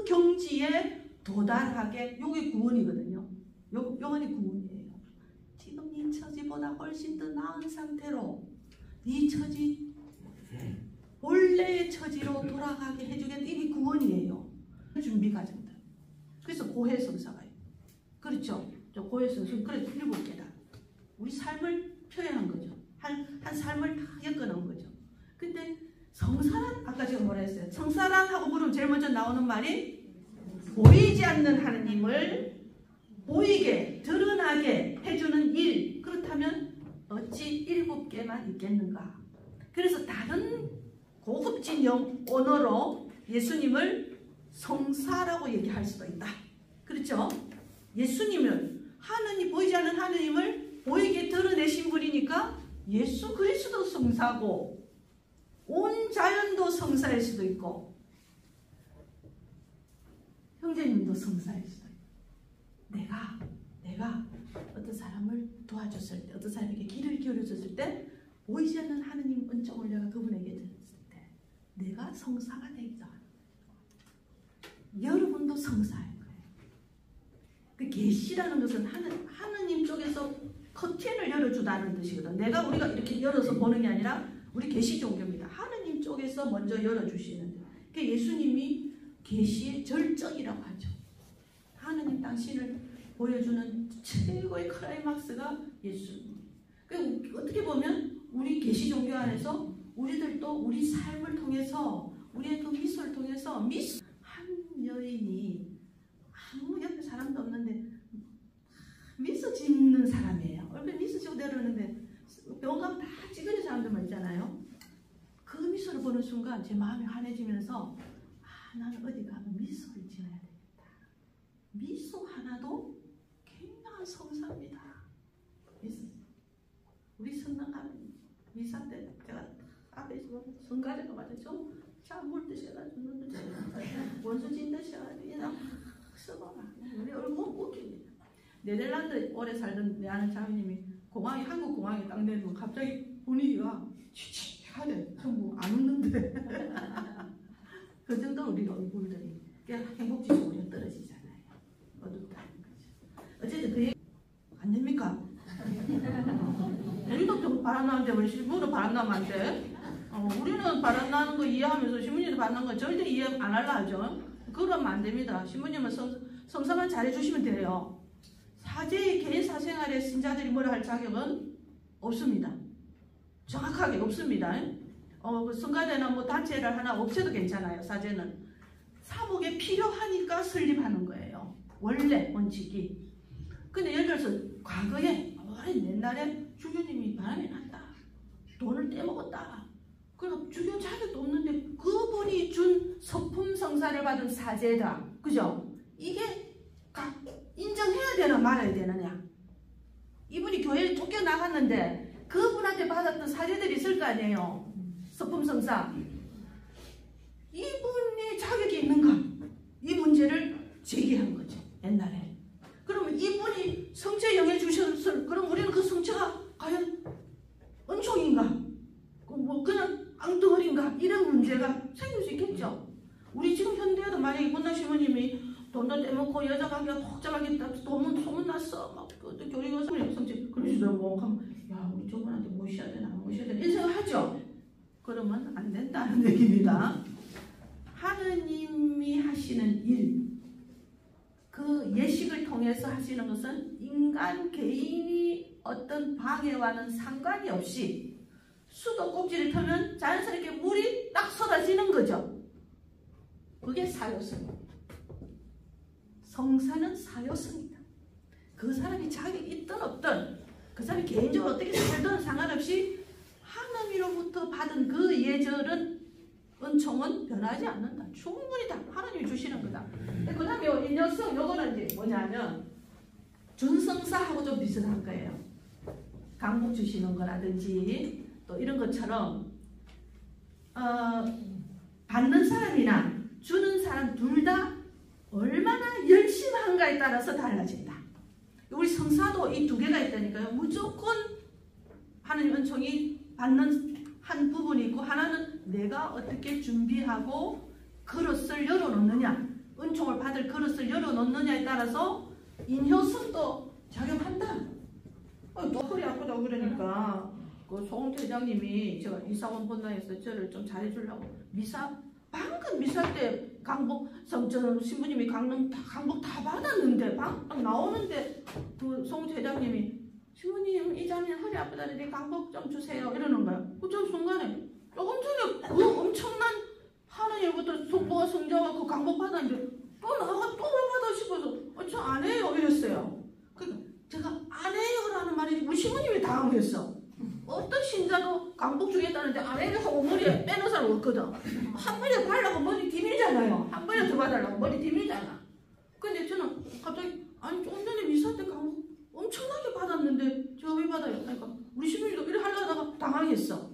경지에 도달하게, 요게 구원이거든요. 요건이 구원이에요. 지금 네 처지보다 훨씬 더 나은 상태로 네 처지, 원래의 처지로 돌아가게 해주겠다. 이게 구원이에요. 준비 과정들. 그래서 고해성사가요. 그렇죠? 고해성사. 그래 7개다. 우리 삶을 표현한 거죠. 한 삶을 다 엮어놓은 거죠. 근데 성사란, 아까 제가 뭐라 했어요? 성사란 하고 물으면 제일 먼저 나오는 말이 보이지 않는 하느님을 보이게, 드러나게 해주는 일. 그렇다면 어찌 7개만 있겠는가? 그래서 다른 고급진 언어로 예수님을 성사라고 얘기할 수도 있다. 그렇죠? 예수님은 하느님, 보이지 않는 하느님을 보이게 드러내신 분이니까 예수 그리스도 성사고, 온 자연도 성사일 수도 있고, 형제님도 성사일 수도 있고, 내가 어떤 사람을 도와줬을 때, 어떤 사람에게 길을 기울여줬을 때, 보이지 않는 하느님 은총을 내가 그분에게 드렸을 때 내가 성사가 되기도 하는 거예요. 여러분도 성사일 거예요. 그 계시라는 것은 하느님 쪽에서 커튼을 열어주다는 뜻이거든. 우리가 이렇게 열어서 보는 게 아니라 우리 계시 종교입니다. 하느님 쪽에서 먼저 열어주시는. 그러니까 예수님이 계시의 절정이라고 하죠. 하느님 당신을 보여주는 최고의 클라이막스가 예수님. 그러니까 어떻게 보면 우리 계시 종교 안에서 우리들도 우리 삶을 통해서, 우리의 그 미소를 통해서, 한 여인이 아무 옆에 사람도 없는데 미소 짓는 사람이에요. 얼굴에 미소 짓고 내려오는데 병원 가면 다 찌그러진 사람들만 있잖아요. 그 미소를 보는 순간 제 마음이 환해지면서 나는 어디 가면 미소를 지어야 되겠다. 미소 하나도 굉장한 성사입니다. 우리 성당하는 미사 때 제가 앞에 있으면 성가대가 맞았죠? 자, 물 드셔가지고 눈 드셔가지고 원수 진 드셔가지고 그냥 써봐라. 우리 얼굴 웃깁니다. 네덜란드 오래 살던 내 아는 자매님이 공항에, 한국 공항에 딱 내리면 갑자기 분위기가 취취하대. 전부 안 웃는데. 그 정도로 우리 얼굴들이 행복지수 우리가 떨어지잖아요. 어둡다는 거죠. 어쨌든 그 얘기 안 됩니까? 우리도 바람 나는데 왜 신부도 바람 나면 안 돼? 우리는 바람 나는 거 이해하면서 신부님도 바람 나는 거 절대 이해 안 하려 하죠. 그러면 안 됩니다. 신부님은 성사만 잘해주시면 돼요. 사제의 개인 사생활에 신자들이 뭐라 할 자격은 없습니다. 정확하게 없습니다. 그 성가대나 뭐 단체를 하나 없애도 괜찮아요. 사제는 사목에 필요하니까 설립하는 거예요. 원래 원칙이. 근데 예를 들어서 과거에 오랜 옛날에 주교님이 바람이 났다. 돈을 떼먹었다. 그러니까 주교 자격도 없는데 그분이 준 서품 성사를 받은 사제다. 그죠? 이게 인정해야 되나 말아야 되느냐. 이분이 교회를 쫓겨나갔는데 그분한테 받았던 사제들이 있을 거 아니에요. 서품 성사. 이분이 자격이 있는가? 이 문제를 제기한 거죠. 옛날에. 그러면 이분이 성체 영해 주셨을, 그럼 우리는 그 성체가 과연 은총인가? 뭐 그냥 앙덩어리인가? 이런 문제가 생길 수 있겠죠. 우리 지금 현대에도 만약에 문나 시모님이 돈도 떼먹고 여자관계가 복잡하게 소문났어. 막 그것도 교리가 성체 그러시더라고. 야, 우리 저분한테 모셔야 되나 안 모셔야 되나 이런 생각 하죠. 그러면 안 된다는 얘기입니다. 하느님이 하시는 일, 그 예식을 통해서 하시는 것은 인간 개인이 어떤 방해와는 상관이 없이 수도꼭지를 펴면 자연스럽게 물이 딱 쏟아지는 거죠. 그게 사요성입니다. 성사는 사요성이다. 그 사람이 자격이 있든 없든, 그 사람이 개인적으로 어떻게 살든 상관없이 하나님으로부터 받은 그 예절은, 은총은 변하지 않는다. 충분히 다 하나님이 주시는 거다. 그 다음에 이 녀석, 요거는 이제 뭐냐면 준성사하고 좀 비슷한 거예요. 강복 주시는 거라든지 또 이런 것처럼 받는 사람이나 주는 사람 둘 다 얼마나 열심히 한가에 따라서 달라진다. 우리 성사도 이 두 개가 있다니까요. 무조건 하나님 은총이 받는 한 부분이 있고, 하나는 내가 어떻게 준비하고 그릇을 열어놓느냐. 은총을 받을 그릇을 열어놓느냐에 따라서 인효성도 작용한다. 또 허리 아프다고 그러니까 그 송 대장님이 제가 이사원 본당에서 저를 좀 잘해주려고 방금 미사 때 강복 신부님이 강복 다 받았는데 방 나오는데 그 송 대장님이 신부님 이장님 허리 아프다는데 강복 좀 주세요 이러는 거야. 저 순간에 조금 전에 그 엄청난 하나님부터 속보가 성자와 그 강복 받았는데 또 나가 또 받아 싶어서 저 안 해요 이랬어요. 그러니까 제가 안 해요라는 말이 우리 신부님이 당황했어. 어떤 신자도 강복 주겠다는데 안 해요 하고 머리에 빼는 사람 없거든. 한 번에 발라고 머리 디밀잖아요. 한 번에 더 받으려고 머리 디밀잖아. 근데 저는 갑자기 아니 조금 전에 미사 때 강복 엄청나게 받았는데 제가 왜 받아요? 그러니까 우리 신부님도 이래 하려다가 당황했어.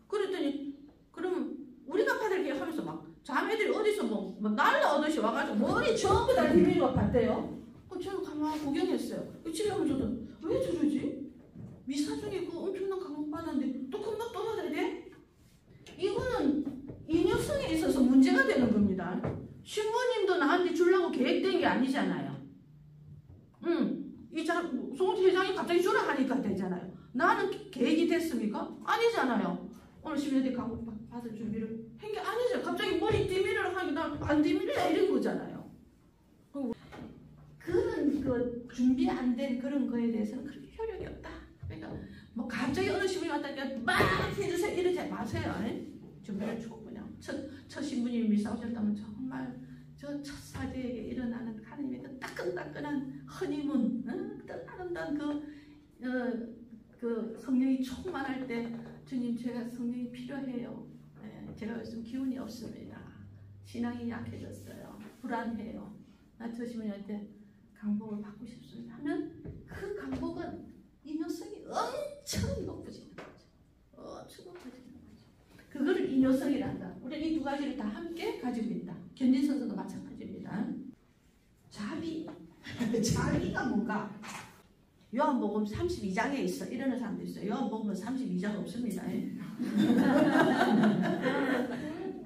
그랬더니 그러면 우리가 받을게 하면서 막 자매들이 어디서 뭐 날라오듯이 와가지고 머리 전부 다 디밀고 받대요. 저는 가만히 구경했어요. 집에 오면 저도 왜 저러지? 미사 중에 그 엄청난 강복 받았는데 또 금방 또 받아야 돼? 이거는 인효성에 있어서 문제가 되는 겁니다. 신부님도 나한테 주려고 계획된 게 아니잖아요. 송 회장이 갑자기 주라 하니까 되잖아요. 나는 계획이 됐습니까? 아니잖아요. 오늘 10년대 강복 받을 준비를 한 게 아니죠. 갑자기 머리 디밀을 하니까 난 안 디밀이야 이런 거잖아요. 그런 그 준비 안 된 그런 거에 대해서는 그렇게 효력이 없다. 그러니까 뭐 갑자기 어느 신부님 왔다니까 막 해주세요 이러지 마세요. 준비를 충분히 첫 신부님이 미사 오셨다면 정말 저 첫 사제에게 일어나는 하나님의 그 따끈따끈한 허니문, 아름다운 그 성령이 충만할 때 주님 제가 성령이 필요해요. 제가 요즘 기운이 없습니다. 신앙이 약해졌어요. 불안해요. 나 저 신부님한테 강복을 받고 싶습니다 하면 그 강복은 인효성이 엄청 높아지는 거죠. 엄청 높아지는 거죠. 그거를 인효성이란다. 우리는 이 두 가지를 다 함께 가지고 있다. 견진선서도 마찬가지입니다. 자비. 자비가 뭔가? 요한복음 32장에 있어. 이러는 사람도 있어요. 요한복음은 32장 없습니다.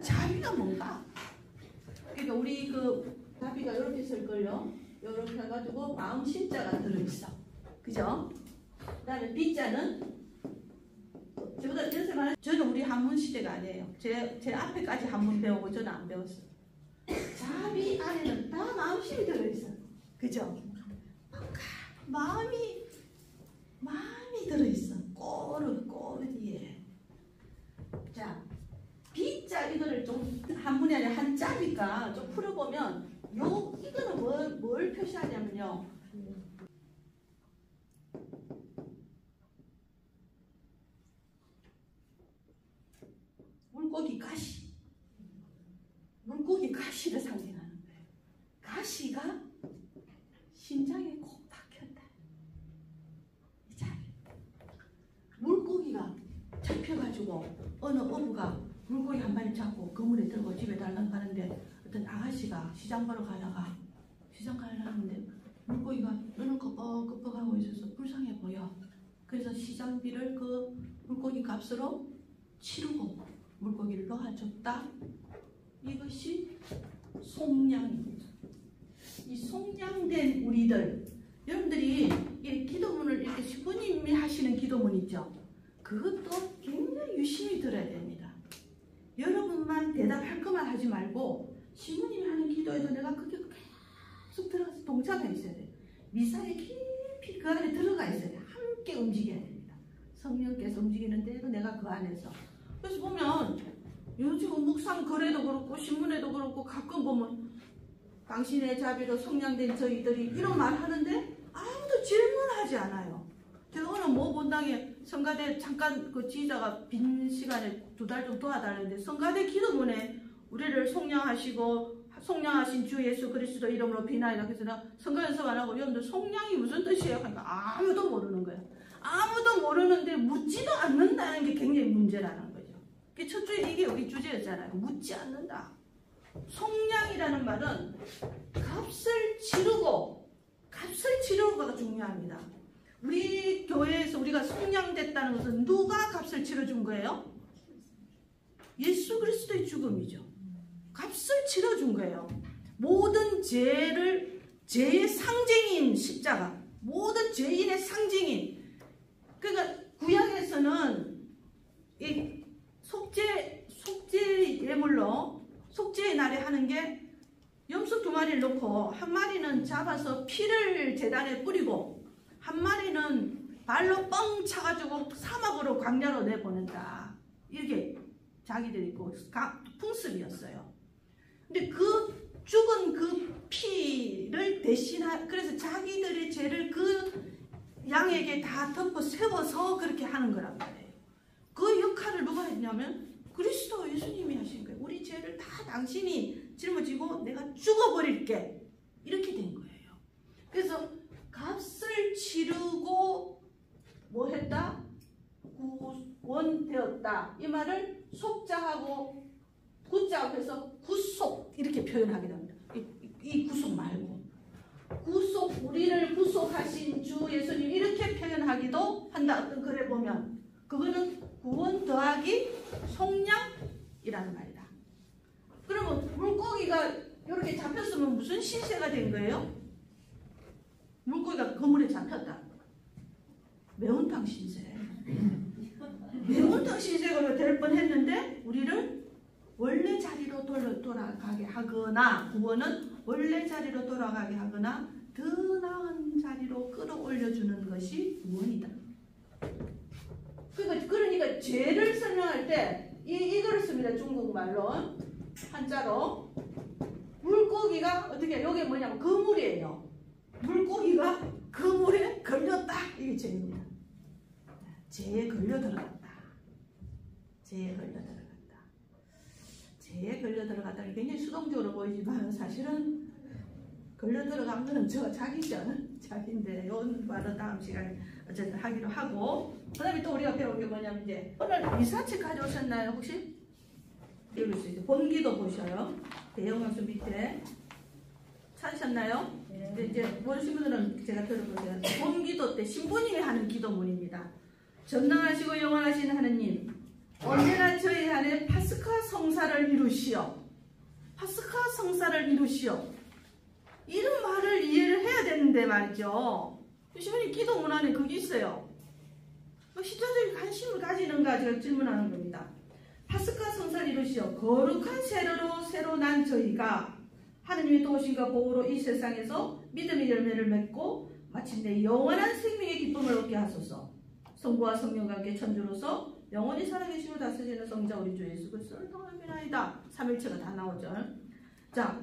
자비가 뭔가? 그러니까 우리 그 자비가 이렇게 쓸걸요. 이렇게 해가지고 마음 심자가 들어있어. 그죠? 그 다음에 B자는 저보다 연습하는 저는 우리 한문 시대가 아니에요. 제 앞에까지 한문 배우고 저는 안 배웠어요. 자비 안에는 다 마음심이 들어있어. 그죠? 마음이 들어있어. 꼬르 뒤에. 자, B자 이거를 좀 한문이 아니라 한자니까 좀 풀어보면 이거는 뭘 표시하냐면요. 물고기 가시를 상징하는 거예요. 가시가 심장에 콕 박혔다. 이 자리. 물고기가 잡혀가지고 어느 어부가 물고기 한 마리 잡고 그물에 들고 집에 달랑 가는데 어떤 아가씨가 시장 보러 가다가 시장 가려는데 물고기가 눈을 끄덕끄덕하고 있어서 불쌍해 보여. 그래서 시장비를 그 물고기 값으로 치르고 물고기를 놓아줬다. 이것이 속량입니다. 이 속량된 우리들, 여러분들이 이 기도문을 이렇게 신부님이 하시는 기도문 있죠. 그것도 굉장히 유심히 들어야 됩니다. 여러분만 대답할 것만 하지 말고 신부님이 하는 기도에도 내가 그게 계속 들어가서 동참해 있어야 돼요. 미사에 깊이 그 안에 들어가 있어야 돼요. 함께 움직여야 됩니다. 성령께서 움직이는 대로 내가 그 안에서. 그래서 보면 요즘 묵상 글에도 그렇고 신문에도 그렇고 가끔 보면 당신의 자비로 속량된 저희들이 이런 말 하는데 아무도 질문하지 않아요. 제가 오늘 뭐 본당에 성가대 잠깐 그 지휘자가 빈 시간에 2달 좀 도와달라는데 성가대 기도문에 우리를 속량하신 주 예수 그리스도 이름으로 비나이다. 그래서 나 성가 연습 안 하고 여러분들 속량이 무슨 뜻이에요? 그러니까 아무도 모르는 거예요. 아무도 모르는데 묻지도 않는다는 게 굉장히 문제라는 거죠. 첫 주에 이게 우리 주제였잖아요. 묻지 않는다. 속량이라는 말은 값을 치르고가 중요합니다. 우리 교회에서 우리가 속량됐다는 것은 누가 값을 치러준 거예요? 예수 그리스도의 죽음이죠. 값을 치러준 거예요. 모든 모든 죄의 상징인 십자가, 모든 죄인의 상징인. 그러니까 구약에서는 이 속죄 예물로 속죄의 날에 하는 게 염소 2마리를 놓고 한 마리는 잡아서 피를 제단에 뿌리고 한 마리는 발로 뻥 차가지고 사막으로 광야로 내보낸다. 이게 자기들이 그 풍습이었어요. 근데 그 죽은 그 피를 그래서 자기들의 죄를 그 양에게 다 덮어 세워서 그렇게 하는 거란 말이에요. 그 역할을 누가 했냐면 그리스도 예수님이 하신 거예요. 우리 죄를 다 당신이 짊어지고 내가 죽어버릴게. 이렇게 된 거예요. 그래서 값을 치르고 뭐 했다? 구원되었다. 이 말을 속자하고 구자 해서 구속 이렇게 표현하게 됩니다. 이 구속 말고 우리를 구속하신 주 예수님 이렇게 표현하기도 한다. 어떤 글에 보면 그거는 구원 더하기 속량이라는 말이다. 그러면 물고기가 이렇게 잡혔으면 무슨 신세가 된 거예요? 물고기가 그물에 잡혔다. 매운탕 신세. 매운탕 신세가 될 뻔했는데 우리를 원래 자리로 돌아가게 하거나, 구원은 원래 자리로 돌아가게 하거나 더 나은 자리로 끌어올려주는 것이 구원이다. 그러니까 죄를 설명할 때 이거를 씁니다. 중국말로 한자로. 물고기가 어떻게, 여기 뭐냐면 그물이에요. 물고기가 그물에 걸렸다. 이게 죄입니다. 죄에 걸려 들어갔다. 죄에 걸려 들어갔다는 굉장히 수동적으로 보이지만 사실은 걸려 들어간 거는 자기죠. 자기인데 이 말은 다음 시간에 어쨌든 하기로 하고, 그 다음에 또 우리가 배운 게 뭐냐면 이제 오늘 이사책 가져오셨나요 혹시? 읽을 수 있어요. 본기도 보셔요. 대형강수 밑에 찾으셨나요? 네. 이제 모르신 분들은 제가 들어보세요. 본기도 때 신부님이 하는 기도문입니다. 전능하시고 영원하신 하느님, 언제나 저희 안에 파스카 성사를 이루시오. 파스카 성사를 이루시오. 이런 말을 이해를 해야 되는데 말이죠. 신부님 기도문 안에 그게 있어요. 신자들이 관심을 가지는가 제가 질문하는 겁니다. 파스카 성사를 이루시오. 거룩한 세로로 새로 난 저희가 하느님의 도우심과 보호로 이 세상에서 믿음의 열매를 맺고 마침내 영원한 생명의 기쁨을 얻게 하소서. 성부와 성령과 함께 천주로서 영원히 살아계시고 다스리는 성자 우리 주 예수 그리스도를 통하나이다. 3일체가 다 나오죠. 자,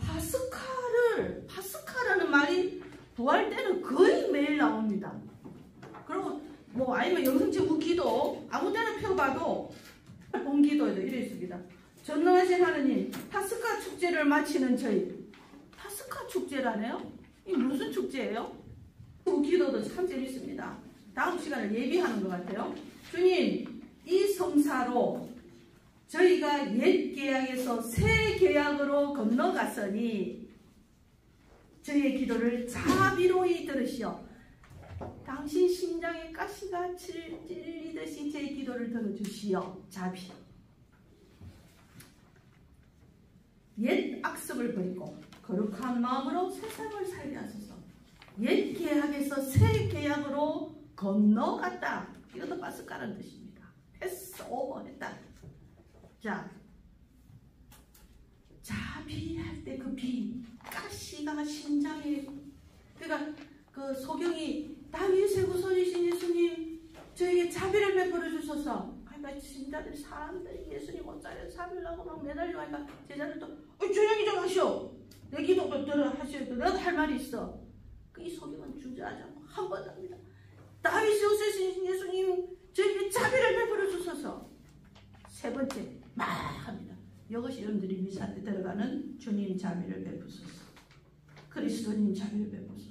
파스카라는 말이 부활 때는 거의 매일 나옵니다. 그리고 뭐 아니면 영성체구 기도 아무 데나 펴봐도 본기도에도 이래 있습니다. 전능하신 하느님, 파스카 축제를 마치는 저희. 파스카 축제라네요? 이게 무슨 축제예요? 그 기도도 참 재밌습니다. 다음 시간을 예비하는 것 같아요. 주님, 이 성사로 저희가 옛 계약에서 새 계약으로 건너갔으니 저희의 기도를 자비로이 들으시오. 당신 심장에 가시가 찔리듯이 제 기도를 들어주시오. 자비. 옛 악습을 버리고 거룩한 마음으로 세상을 살게 하소서. 옛 계약에서 새 계약으로 건너갔다. 이것도 파스카라는 뜻입니다. 패스 오버 했다. 자, 자비할 때 그 비, 가시가 심장에, 그러니까 그 소경이 다윗의 후손이신 예수님 저에게 자비를 베풀어 주소서. 그러니까 신자들이 사람들이 예수님 옷자리에 자비를 하고 막 매달리고 하니까 제자들도 조용히 좀 하시오. 내 기도도 들어 하시오. 내가 할 말이 있어. 이 소경은 주저하지 않고 한 번 합니다. 다윗의 후손이신 예수님 저에게 자비를 베풀어 주소서. 세 번째 막 합니다. 이것이 여러분들이 미사 때 들어가는 주님 자비를 베푸소서. 그리스도님 자비를 베푸소서.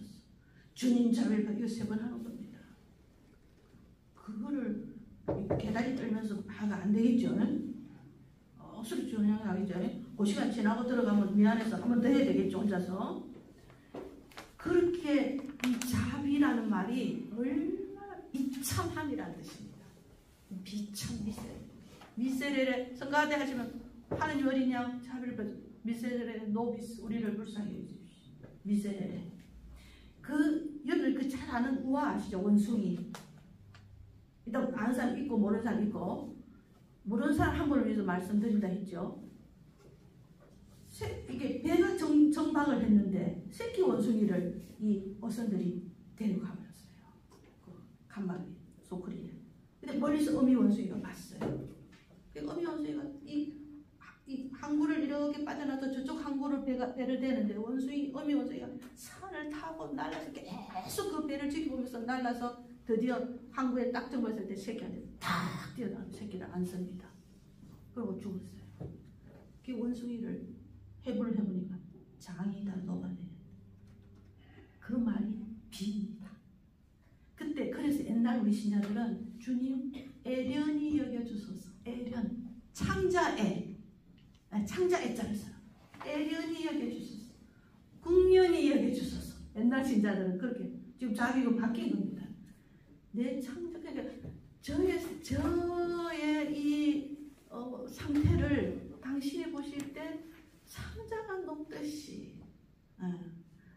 주님 자비를 베푸소서. 이거 세 번 하는 겁니다. 그거를 계단이 떨면서 하가 안 되겠죠. 억수로 주장하겠죠. 그 시간 지나고 들어가면 미안해서 한 번 더 해야 되겠죠. 혼자서. 그렇게 이 자비라는 말이 얼마나 비참함이라는 뜻입니다. 비참 미세레. 미세레레 성가대 하시면 하느님 어린 양 자비를 베푸소서. 미세레레 노비스 우리를 불쌍히 여기십시오. 미세렐. 그 여러분 그 잘 아는 우화 아시죠? 원숭이. 일단 아는 사람 있고 모르는 사람 있고, 모르는 사람 한 번을 위해서 말씀드린다 했죠. 이게 배가 정박을 했는데 새끼 원숭이를 이 어선들이 데려가 버렸어요. 그 간막이 소크리에. 근데 멀리서 어미 원숭이가 봤어요. 그 어미 원숭이가 이 항구를 이렇게 빠져나서 저쪽 항구를 배를 대는데 어미 원숭이가 산을 타고 날아서 계속 그 배를 지켜보면서 날아서 드디어 항구에 딱 정박했을 때 새끼한테 탁 뛰어나서 새끼를 안습니다. 그리고 죽었어요. 그 원숭이를 해부를 해보니까 장이 다 녹아내는 그 말이 비입니다. 그때 그래서 옛날 우리 신자들은 주님 애련히 여겨주소서. 애련 창자애, 창자애자를 써요. 애련히 여겨주소서. 국련히 여겨주소서. 옛날 신자들은 그렇게 지금 자기가 바뀐 겁니다. 내 창자, 그러니까 저의 이 상태를 당신이 보실 때 창자가 녹듯이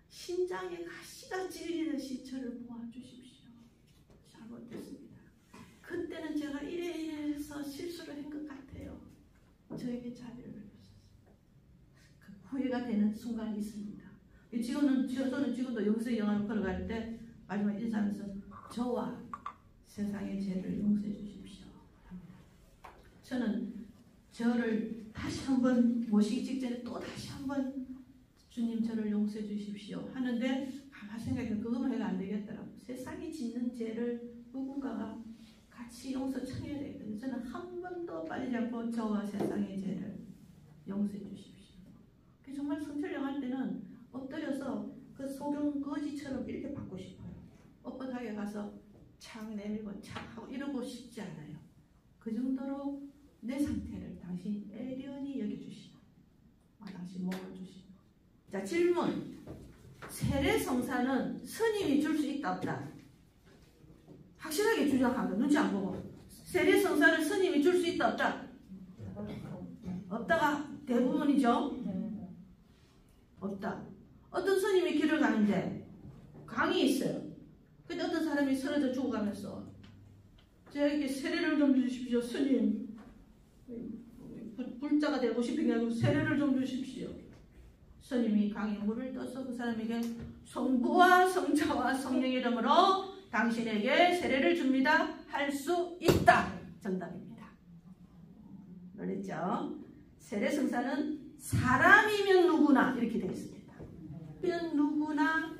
심장에 가시가 찔리듯이 저를 보아주십시오. 잘못됐습니다. 그때는 제가 이래서 실수를 한 것 같아요. 저에게 자비를 베푸소서. 그 후회가 되는 순간이 있습니다. 저는 지금도 영세 영화를 걸어갈 때 마지막 인사하면서 저와 세상의 죄를 용서해 주십시오. 저는 저를 다시 한번 모시기 직전에 또 다시 한번 주님 저를 용서해 주십시오 하는데 가만 생각해 그것만 해도 안 되겠더라고요. 세상이 짓는 죄를 누군가가 같이 용서 청해야 되거든요. 저는 한 번도 빠지지 않고 저와 세상의 죄를 용서해 주십시오. 정말 성철령 할 때는 엎드려서 그 소경 거지처럼 이렇게 받고 싶어요. 뻣뻣하게 가서 착 내밀고 착 하고 이러고 싶지 않아요. 그 정도로 내 상태를 당신 애련히 여겨주시고 당신 몸을 주시고. 자, 질문. 세례성사는 스님이 줄 수 있다 없다? 확실하게 주장하고 눈치 안 보고. 세례성사를 스님이 줄 수 있다 없다? 없다가 대부분이죠. 없다. 어떤 스님이 길을 가는데 강이 있어요. 근데 어떤 사람이 쓰러져 죽어가면서 저에게 세례를 좀 주십시오. 스님 불자가 되고 싶은 게 아니고 세례를 좀 주십시오. 스님이 강에 물을 떠서 그 사람에게 성부와 성자와 성령 이름으로 당신에게 세례를 줍니다. 할 수 있다. 정답입니다. 놀랬죠? 세례성사는 사람이면 누구나 이렇게 되어 있습니다. 그냥 누구나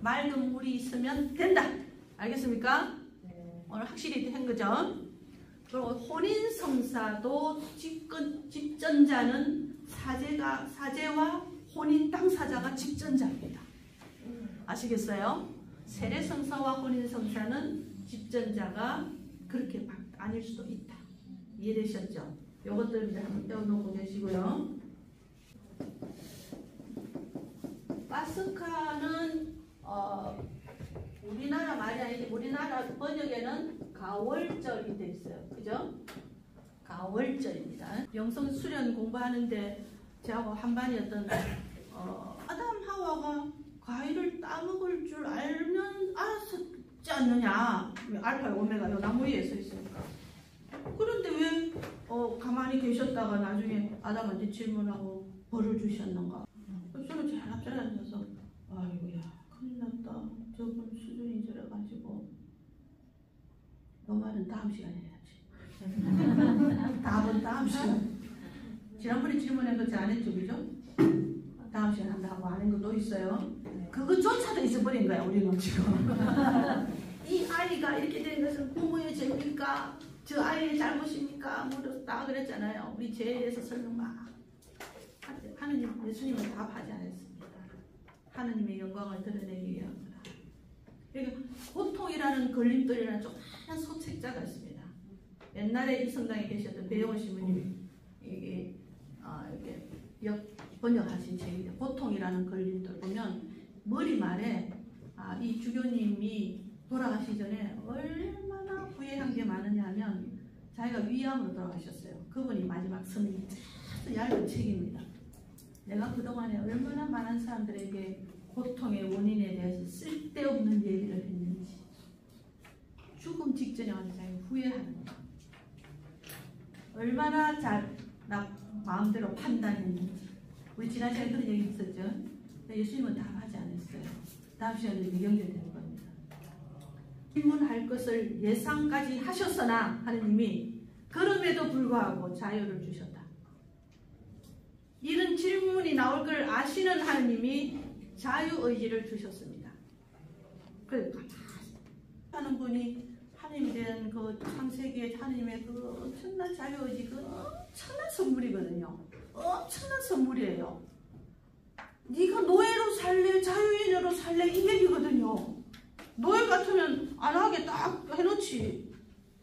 맑은 물이 있으면 된다. 알겠습니까? 오늘 확실히 된 거죠? 그리고 혼인성사도 집전자는 사제와 혼인 당사자가 집전자입니다. 아시겠어요? 세례성사와 혼인성사는 집전자가 그렇게 아닐 수도 있다. 이해되셨죠? 이것들 이제 한번 떼어놓고 계시고요. 파스카는 우리나라 말이 아니지 우리나라 번역에는 가월절이 돼 있어요. 그죠? 가월절입니다. 영성 수련 공부하는데 저하고 한반이었던 아담 하와가 과일을 따먹을 줄 알았었지 않느냐. 알파 오메가 요 나무 위에 서 있으니까. 그런데 왜 가만히 계셨다가 나중에 아담한테 질문하고 벌을 주셨는가. 저는 제일 앞자리에 앉아서 아이고야 큰일 났다. 저분 수준이 저래가지고 너 말은 다음 시간에 해야지. 답은 다음 시간. 지난번에 질문한 거 잘 안 했죠, 그죠? 다음 시간 한다 하고 안 한 것도 있어요. 그것조차도 있어버린 거야 우리는 지금. 이 아이가 이렇게 된 것은 부모의 죄입니까? 저 아이의 잘못입니까? 물었다 그랬잖아요. 우리 죄에 대해서 설명만 하느님, 예수님은 답하지 않았습니다. 하느님의 영광을 드러내기 위함이라. 그러니까 고통이라는 걸림돌이라는 조그마한 소책자가 있습니다. 옛날에 이 성당에 계셨던 배영원 신부님이 이게 이렇게 번역하신 책인데 고통이라는 걸림돌 보면 머리말에 이 주교님이 돌아가시 전에 얼마나 후회한 게 많으냐 하면 자기가 위암으로 돌아가셨어요. 그분이 마지막 성경이 아주 얇은 책입니다. 내가 그동안에 얼마나 많은 사람들에게 고통의 원인에 대해서 쓸데없는 얘기를 했는지, 죽음 직전에 와서 자기가 후회하는 거, 얼마나 마음대로 판단했는지. 우리 지난 시간에 그런 얘기 있었죠. 예수님은 답하지 않았어요. 다음 시간에 연결되는 겁니다. 질문할 것을 예상까지 하셨으나 하느님이 그럼에도 불구하고 자유를 주셨다. 이런 질문이 나올 걸 아시는 하느님이 자유의지를 주셨습니다. 그러니까 하는 분이 하나님에 대한 그 창세기의 하나님의 그 엄청난 자유의지, 그 엄청난 선물이거든요. 엄청난 선물이에요. 네가 노예로 살래, 자유인으로 살래, 이 얘기거든요. 노예 같으면 안 하게 딱 해놓지.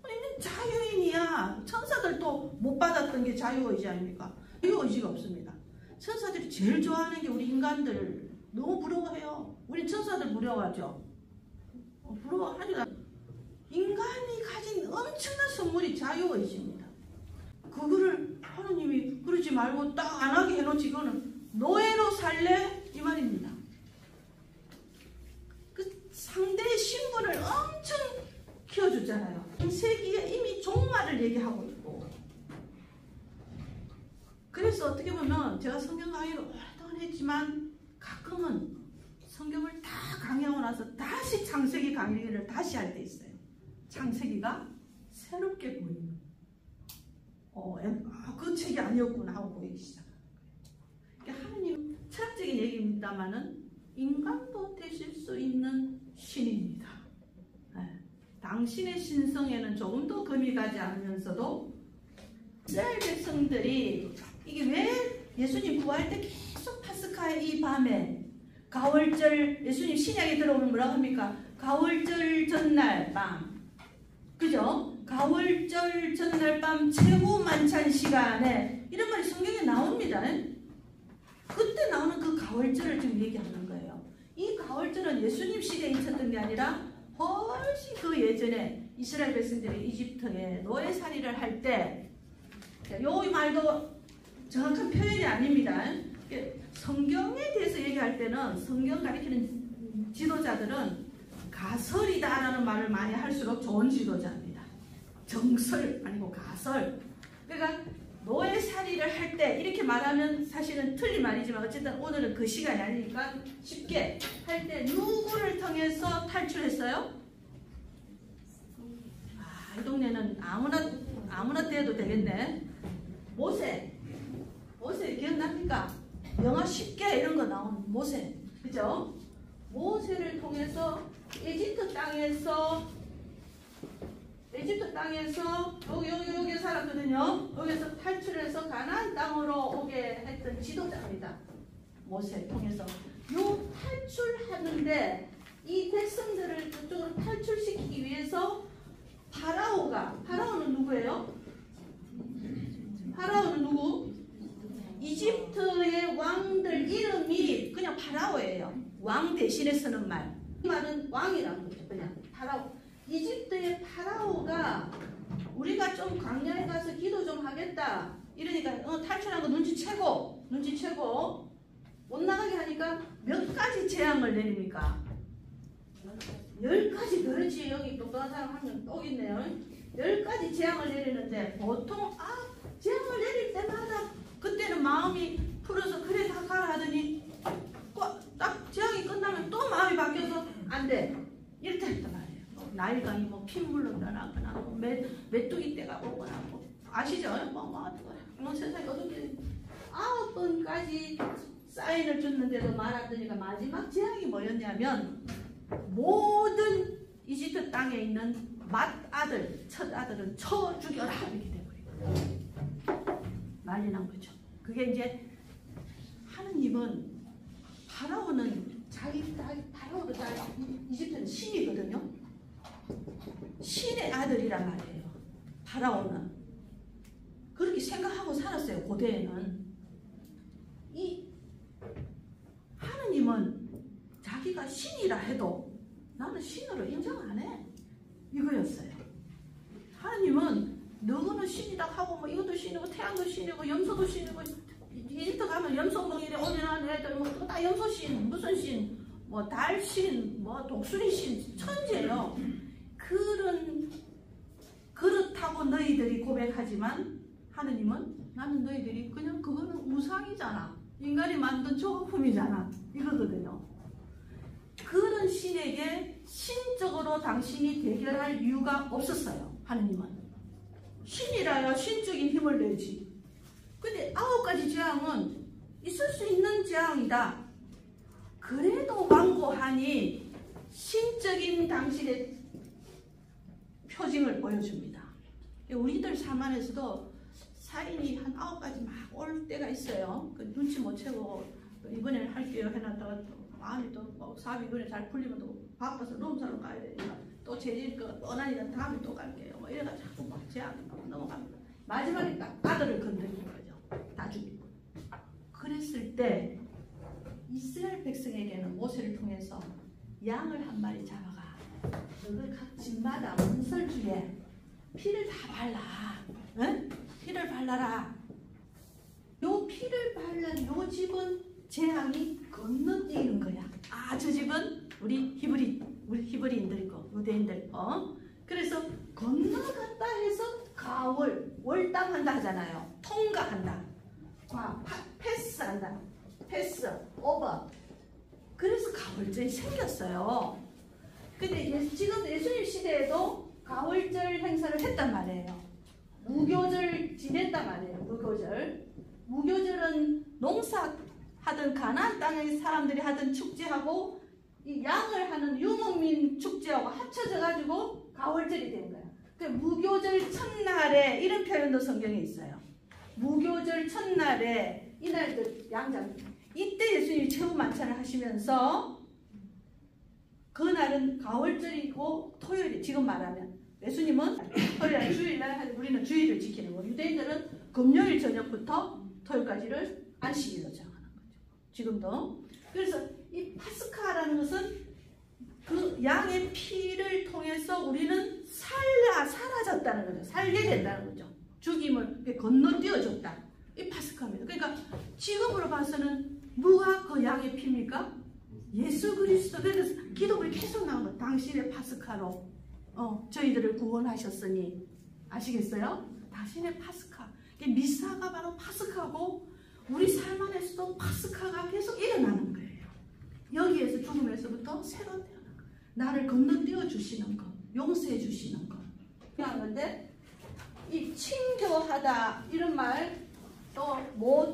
우리는 자유인이야. 천사들도 못 받았던 게 자유의지 아닙니까? 자유의지가 없습니다. 천사들이 제일 좋아하는 게 우리 인간들을 너무 부러워해요. 우리 천사들 부러워하죠? 부러워하지 않아요. 인간이 가진 엄청난 선물이 자유의지입니다. 그거를 하나님이 그러지 말고 딱 안 하게 해놓지. 그거는 노예로 살래? 이 말입니다. 그 상대의 신분을 엄청 키워주잖아요. 세기에 이미 종말을 얘기하고 있고. 그래서 어떻게 보면 제가 성경 강의를 오랫동안 했지만 가끔은 성경을 다 강의하고 나서 다시 창세기 강의를 다시 할 때 있어요. 창세기가 새롭게 보이는. 그 책이 아니었구나 하고 보이기 시작합니다. 그러니까 하느님 철학적인 얘기입니다만은 인간도 되실 수 있는 신입니다. 네. 당신의 신성에는 조금도 금이 가지 않으면서도 이스라엘 백성들이 이게 왜 예수님 구할 때 계속 파스카의 이 밤에 가월절, 예수님 신약에 들어오면 뭐라고 합니까? 가월절 전날 밤, 그죠? 가월절 전날 밤 최고 만찬 시간에 이런 말이 성경에 나옵니다. 그때 나오는 그 가월절을 지금 얘기하는 거예요. 이 가월절은 예수님 시대에 있었던 게 아니라 훨씬 그 예전에 이스라엘 백성들이 이집트에 노예살이를 할 때, 요 말도 정확한 표현이 아닙니다. 성경에 대해서 얘기할 때는 성경 가리키는 지도자들은 가설이다라는 말을 많이 할수록 좋은 지도자입니다. 정설 아니고 가설. 그러니까 노예살이를 할 때 이렇게 말하면 사실은 틀린 말이지만 어쨌든 오늘은 그 시간이 아니니까 쉽게 할 때 누구를 통해서 탈출했어요? 이 동네는 아무나 떼도 되겠네. 모세 기억납니까? 영화 쉽게 이런 거 나오는 모세, 그죠? 모세를 통해서 에집트 땅에서 여기 살았거든요. 여기서 탈출해서 가나안 땅으로 오게 했던 지도자입니다. 모세 통해서 요 탈출하는데 이 백성들을 그쪽으로 탈출시키기 위해서 파라오는 누구예요? 파라오는 누구? 이집트의 왕들 이름이 그냥 파라오예요. 왕 대신에 쓰는 말. 이 말은 왕이라는 거죠. 그냥 파라오. 이집트의 파라오가 우리가 좀 광야에 가서 기도 좀 하겠다. 이러니까 탈출한 거 눈치채고 못 나가게 하니까 몇 가지 재앙을 내립니까? 10가지. 그렇지. 여기 똑똑한 사람 한 명 또 있네요. 10가지 재앙을 내리는데 보통 재앙을 내릴 때마다 그때는 마음이 풀어서 그래 다 가라 하더니 딱 재앙이 끝나면 또 마음이 바뀌어서 안 돼. 이렇게 했단 말이에요. 나일강이 핏물로 나거나 메뚜기 떼가 오거나 아시죠? 세상에 어떻게 9번까지 사인을 줬는데도 말았더니까 마지막 재앙이 뭐였냐면 모든 이집트 땅에 있는 첫 아들은 쳐 죽여라 이렇게 돼버리고 난리 난 거죠. 그게 이제 하느님은 파라오는 파라오도 이집트는 신이거든요. 신의 아들이란 말이에요. 파라오는 그렇게 생각하고 살았어요. 고대에는. 이 하느님은 자기가 신이라 해도 나는 신으로 인정 안 해. 이거였어요. 하느님은 너는 신이다 하고 이것도 신이고 태양도 신이고 염소도 신이고 이집트 가면 염소멍이래 오면한 애들 다 염소신 무슨 신 뭐 달신, 뭐 독수리신, 천재요. 그렇다고 너희들이 고백하지만 하느님은 나는 너희들이 그냥 그거는 우상이잖아. 인간이 만든 조각품이잖아. 이거거든요. 그런 신에게 신적으로 당신이 대결할 이유가 없었어요. 하느님은. 신이라야 신적인 힘을 내지. 근데 9가지 재앙은 있을 수 있는 재앙이다. 그래도 완고하니 신적인 당신의 표징을 보여줍니다. 우리들 삶 안에서도 사인이 한 9가지 막 올 때가 있어요. 그 눈치 못 채고 이번에는 할게요 해놨다가 또 마음이 또 사업이 이번에 잘 풀리면 또 바빠서 룸사로 가야 되니까 또 재질거 뻔하니까 다음에 또 갈게요. 뭐 이래가지고 자꾸 막 제약이 넘어갑니다. 마지막에 딱 아들을 건드리는 거죠. 다 죽이고. 그랬을 때 이스라엘 백성에게는 모세를 통해서 양을 한 마리 잡아가 너희 각 집마다 문설주에 피를 다 발라. 응? 피를 발라라. 요 피를 발란 요 집은 재앙이 건너뛰는 거야. 아, 저 집은 우리 히브리인들 거, 유대인들 거. 그래서 건너간다 해서 가월, 월당한다 하잖아요. 통과한다. 패스한다. 패스, 오버. 그래서 가월절이 생겼어요. 근데 지금 예수님 시대에도 가월절 행사를 했단 말이에요. 무교절 지냈단 말이에요. 무교절은 농사하던 가나안 땅의 사람들이 하던 축제하고 이 양을 하는 유목민 축제하고 합쳐져 가지고 가월절이 된 거야. 그 무교절 첫날에 이런 표현도 성경에 있어요. 무교절 첫날에 이날들 양장 이때 예수님이 최후 만찬을 하시면서 그날은 가월절이고 토요일 지금 말하면 예수님은 토요일 주일날 하는 우리는 주일을 지키는 거. 유대인들은 금요일 저녁부터 토요일까지를 안식일로 정하는 거죠. 지금도. 그래서 이 파스카라는 것은 그 양의 피를 통해서 우리는 사라졌다는 거죠. 살게 된다는 거죠. 죽임을 건너뛰어줬다. 이 파스카입니다. 그러니까 지금으로 봐서는 누가 그 양의 피입니까? 예수 그리스도. 그래서 기독을 계속 나온 거. 당신의 파스카로 저희들을 구원하셨으니. 아시겠어요? 당신의 파스카. 미사가 바로 파스카고 우리 삶 안에서도 파스카가 계속 일어나는 거예요. 여기에서 죽음에서부터 새로 태어난 거. 나를 건너뛰어 주시는 것. 용서해 주시는 것. 그런데 이 친교하다 이런 말 또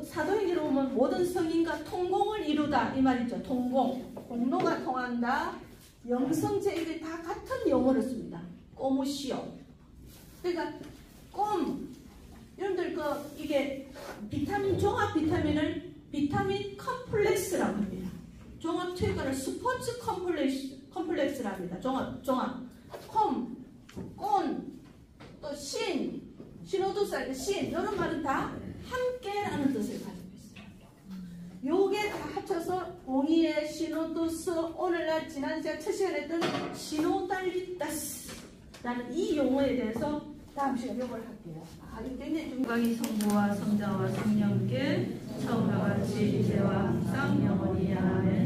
사도행전에 보면 모든 성인과 통공을 이루다 이 말이죠. 통공. 공로가 통한다. 영성제 이게 다 같은 용어를 씁니다. 꼬무시오. 그러니까 여러분들 이게 종합 비타민을 비타민 컴플렉스라고 합니다. 종합 퇴근을 스포츠 컴플렉스라고 합니다. 종합 또 신호두살 신 이런 말은 다 함께라는 뜻을 가지고 있어요. 요게 다 합쳐서 공의의 시노두스 오늘날 지난 시간 첫 시간에 했던 시노달리타스라는 이 용어에 대해서 다음 시간에 요걸 할게요. 이게 굉장히 중간이 성부와 성자와 성령께 처음과 같이 이제와 항상 영원히 아멘.